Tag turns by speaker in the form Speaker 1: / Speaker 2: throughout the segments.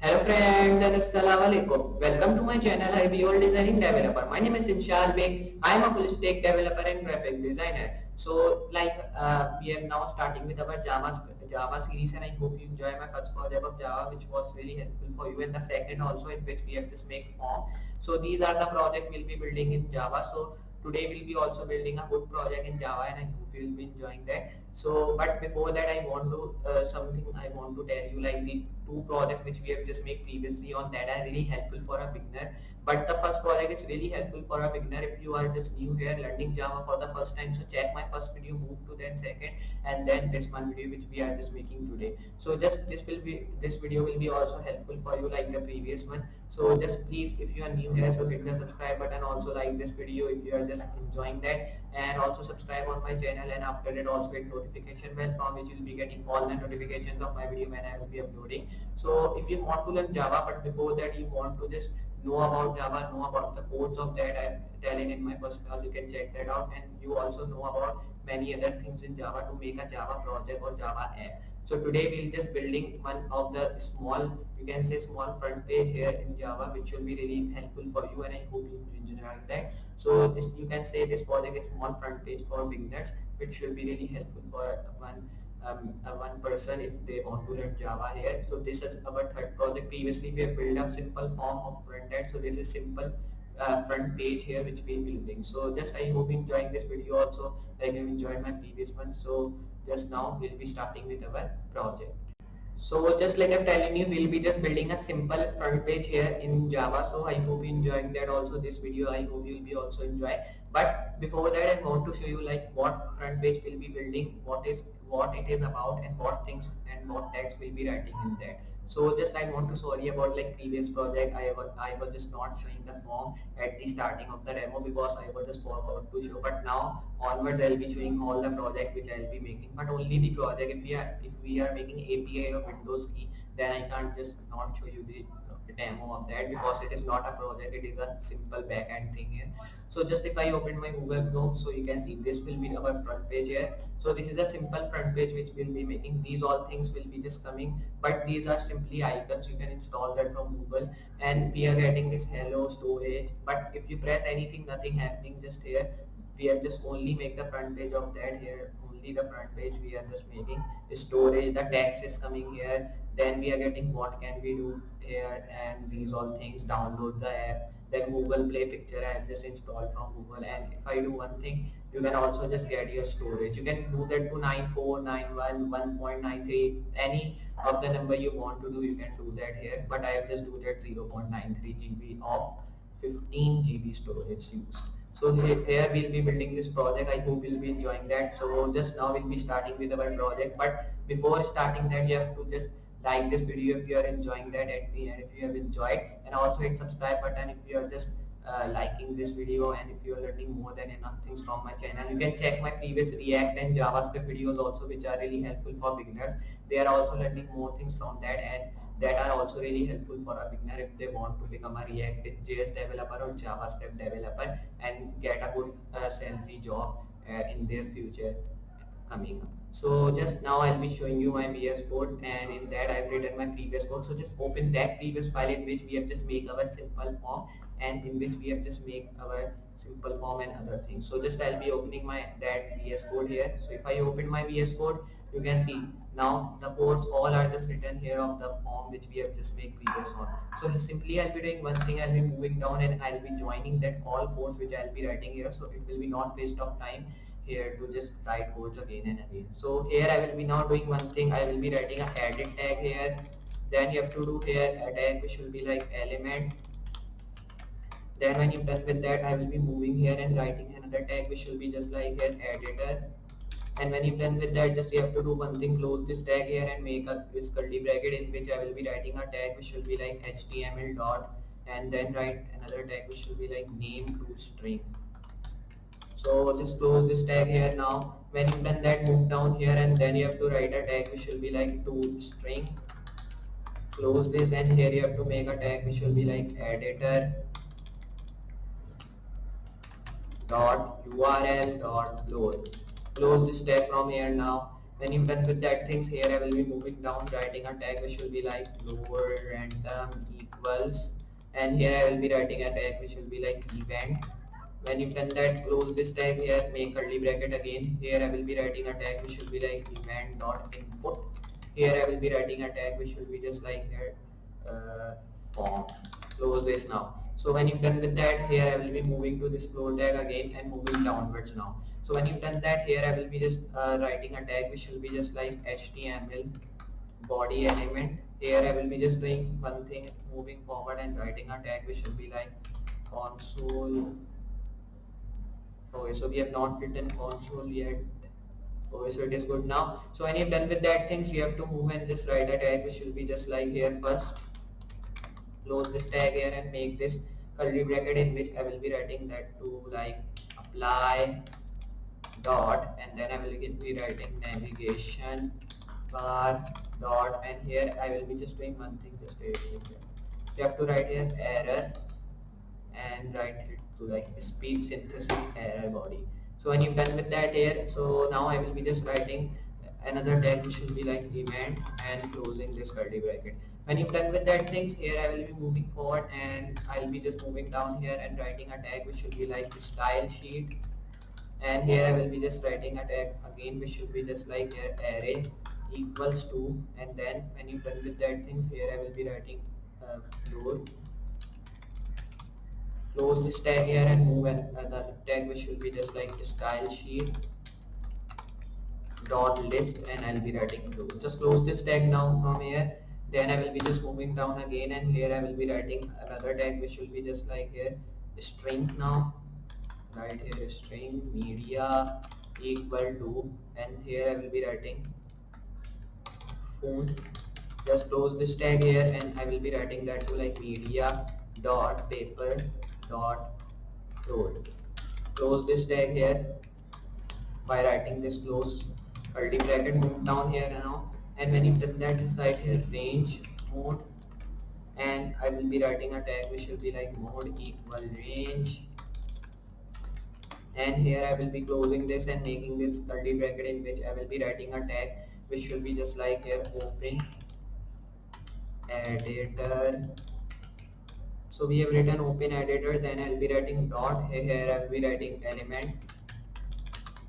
Speaker 1: Hello friends and assalamu alaikum. Welcome to my channel IBOL Designing Developer. My name is Inshal Beg. I am a full stack developer and graphic designer. So we are now starting with our Java series, and I hope you enjoy my first project of Java, which was really helpful for you, and the second also, in which we have just make form. So these are the project we'll be building in Java. So today we'll be also building a good project in Java, and I hope you will be enjoying that. So but before that, I want to something I want to tell you, like the two projects which we have just made previously on that are really helpful for a beginner. But the first project is really helpful for a beginner if you are just new here learning Java for the first time. So check my first video, move to then second, and then this one video which we are just making today. So just this video will be also helpful for you like the previous one. So just please, if you are new here, so hit the subscribe button, also like this video if you are just enjoying that, and also subscribe on my channel, and after that also hit notification bell, from which you will be getting all the notifications of my video when I will be uploading. So if you want to learn Java, but before that you want to just know about Java, know about the codes of that I'm telling in my first class, you can check that out, and you also know about many other things in Java to make a Java project or Java app. So today we'll just building one of the small, you can say small front page here in Java, which will be really helpful for you, and I hope you enjoy that. So this, you can say this project is small front page for beginners, which should be really helpful for one person if they want to learn Java here. So this is our third project. Previously we have built a simple form of front end. So this is simple front page here which we are building. So just I hope you enjoying this video also like you enjoyed my previous one. So just now we'll be starting with our project. So just like I'm telling you, we'll be just building a simple front page here in Java. So I hope you enjoying that also this video. I hope you'll be also enjoy. But before that, I want to show you like what front page we'll be building, what it is about, and what things and what text we'll be writing in that. So just I want to sorry about like previous project. I was just not showing the form at the starting of the demo because I was just forgot to show. But now onwards I'll be showing all the project which I'll be making, but only the project. If we are making API or Windows key, then I can't just not show you the demo of that because it is not a project, it is a simple backend thing here. So just if I open my Google Chrome, so you can see this will be our front page here. So this is a simple front page which we'll be making. These all things will be just coming, but these are simply icons. You can install that from Google, and we are getting this hello storage. But if you press anything, nothing happening just here. We have just only make the front page of that here, only the front page we are just making. Storage, the text is coming here, then we are getting what can we do here, and these all things. Download the app, then Google Play picture I have just installed from Google. And if I do one thing, you can also just get your storage. You can do that to 9491 1.93, any of the number you want to do, you can do that here. But I have just do that 0.93 GB of 15 GB storage used. So here we'll be building this project. I hope you'll be enjoying that. So just now we'll be starting with our project, but before starting that you have to just like this video if you are enjoying that at the end, if you have enjoyed, and also hit subscribe button if you are just liking this video, and if you are learning more than enough things from my channel. You can check my previous React and JavaScript videos also, which are really helpful for beginners. They are also learning more things from that, and that are also really helpful for a beginner if they want to become a React JS developer or JavaScript developer and get a good salary job in their future coming up. So just now I'll be showing you my VS Code, and in that I've written my previous code. So just open that previous file in which we have just make our simple form, and in which we have just make our simple form and other things. So just I'll be opening my that VS Code here. So if I open my VS Code, you can see now the codes all are just written here of the form which we have just made previous one. So simply I'll be doing one thing, I'll be moving down and I'll be joining that all codes which I'll be writing here, so it will be not waste of time here to just write codes again and again. So here I will be now doing one thing, I will be writing a edit tag here. Then you have to do here a tag which will be like element. Then when you're done with that, I will be moving here and writing another tag which will be just like an editor. And when you're done with that, just you have to do one thing, close this tag here and make a this curly bracket in which I will be writing a tag which will be like HTML dot, and then write another tag which will be like name to string. So just close this tag here. Now when you've done that, move down here and then you have to write a tag which will be like to string. Close this, and here you have to make a tag which will be like editor dot URL dot load. Close this tag from here. Now when you've done with that things here, I will be moving down, writing a tag which will be like lower random random equals, and here I will be writing a tag which will be like event. When you've done that, close this tag here, make curly bracket again. Here I will be writing a tag which will be like event dot input. Here I will be writing a tag which will be just like here form. Close this now. So when you've done with that, here I will be moving to this floor tag again and moving downwards now. So when you've done that, here I will be just writing a tag which will be just like HTML body element. Here I will be just doing one thing, moving forward and writing a tag which will be like console. Okay, so we have not written console yet. Okay, so it is good now. So when you're done with that things, you have to move and just write a tag which will be just like here first. Close this tag here and make this curly bracket in which I will be writing that to like apply dot, and then I will be writing navigation bar dot, and here I will be just doing one thing, just here. You have to write here error and write it to like speech synthesis error body. So when you've done with that here, so now I will be just writing another tag which will be like event and closing this curly bracket. When you've done with that things, here I will be moving forward and I'll be just moving down here and writing a tag which will be like style sheet, and here I will be just writing a tag again which should be just like here array equals to, and then when you're done with that things, here I will be writing floor. Close this tag here and move another tag which will be just like style sheet dot list, and I'll be writing floor. Just close this tag now from here. Then I will be just moving down again, and here I will be writing another tag which will be just like here string now. Right here string media equal to, and here I will be writing font. Just close this tag here and I will be writing that to like media dot paper dot road. Close this tag here by writing this close curly bracket. Move down here now, and when you've done that, just write here range mode, and I will be writing a tag which will be like mode equal range, and here I will be closing this and making this curly bracket in which I will be writing a tag which will be just like here open editor. So we have written open editor, then I will be writing dot, here I will be writing element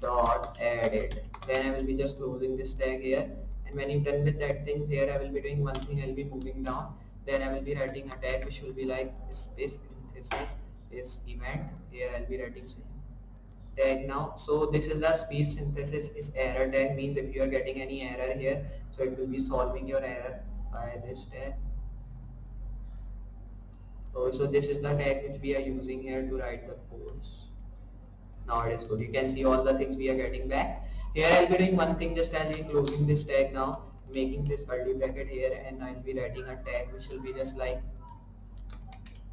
Speaker 1: dot edit, then I will be just closing this tag here, and when you're done with that things, here I will be doing one thing, I will be moving down, then I will be writing a tag which will be like space synthesis is event. Here I will be writing tag now. So this is the speech synthesis is error tag, means if you are getting any error here, so it will be solving your error by this tag. So this is the tag which we are using here to write the codes. Now it is good. You can see all the things we are getting back. Here I will be doing one thing, just I will be closing this tag now, making this curly bracket here, and I will be writing a tag which will be just like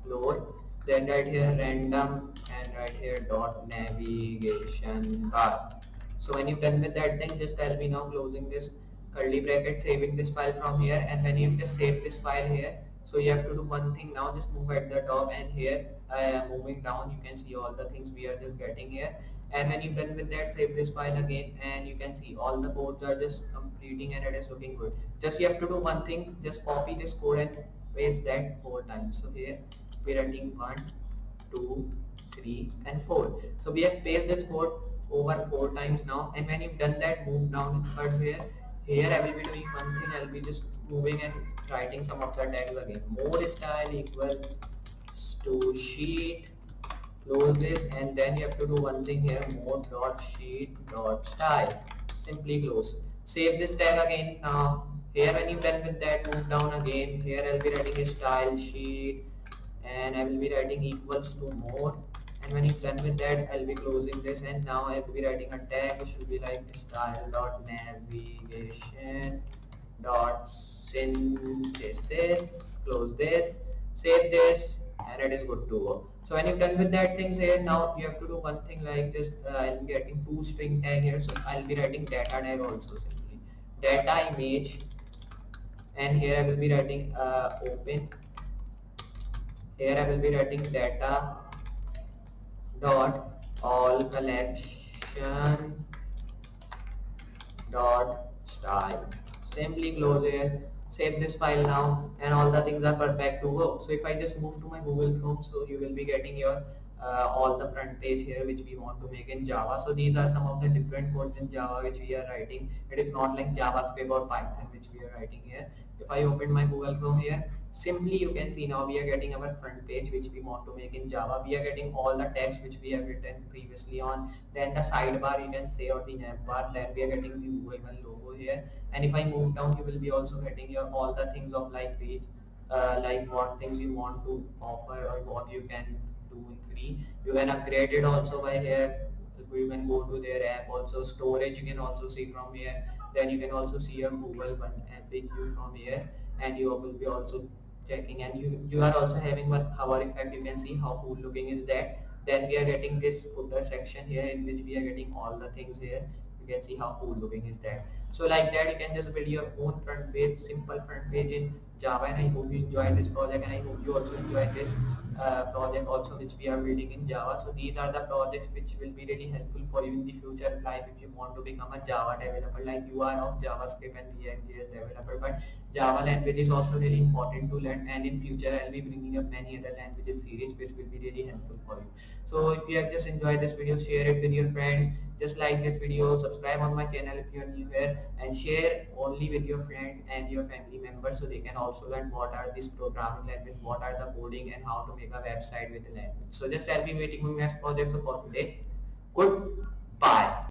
Speaker 1: floor, then right here random, and right here dot navigation bar. So when you've done with that thing, just I'll be now closing this curly bracket, saving this file from here, and when you just save this file here, so you have to do one thing now, just move at the top, and here I am moving down, you can see all the things we are just getting here, and when you've done with that, save this file again, and you can see all the codes are just completing and it is looking good. Just you have to do one thing, just copy this code and paste that 4 times. So here we are writing 1, 2, 3 and 4. So we have pasted this code over 4 times now, and when you've done that, move down towards here. Here I will be doing one thing, I will be just moving and writing some of the tags again. Mode style equal to sheet, close this, and then you have to do one thing here, mode dot sheet dot style, simply close. Save this tag again now. Here when you're done with that, move down again. Here I will be writing a style sheet, and I will be writing equals to mode, and when you're done with that, I'll be closing this, and now I will be writing a tag which will be like style dot navigation dot synthesis. Close this, save this, and it is good to go. So when you've done with that things here, now you have to do one thing like this. I'll be writing 2 string tag here, so I'll be writing data tag also, simply data image, and here I will be writing open. Here I will be writing data dot all collection dot style. Simply close here, save this file now, and all the things are perfect to go. So if I just move to my Google Chrome, so you will be getting your all the front page here which we want to make in Java. So these are some of the different codes in Java which we are writing. It is not like JavaScript or Python which we are writing here. If I open my Google Chrome here, simply you can see now we are getting our front page which we want to make in Java. We are getting all the text which we have written previously on, then the sidebar you can say, or the navbar, then we are getting the Google One logo here. And if I move down, you will be also getting your all the things of like these, like what things you want to offer or what you can do in free. You can upgrade it also by here. You can go to their app also. Storage you can also see from here. Then you can also see your Google One FAQ from here, and you will be also checking, and you are also having one hover effect. You can see how cool looking is that. Then we are getting this footer section here in which we are getting all the things here. You can see how cool looking is that. So like that you can just build your own front page, simple front page in Java. And I hope you enjoy this project, and I hope you also enjoy this project also which we are building in Java. So these are the projects which will be really helpful for you in the future life if you want to become a Java developer, like you are of JavaScript and React.js developer. But Java language is also really important to learn, and in future I'll be bringing up many other languages series which will be really helpful for you. So if you have just enjoyed this video, share it with your friends. Just like this video, subscribe on my channel if you are new here, and share only with your friends and your family members so they can also learn what are these programming language, what are the coding, and how to make a website with the language. So just I'll be waiting for my next project. So for today, goodbye.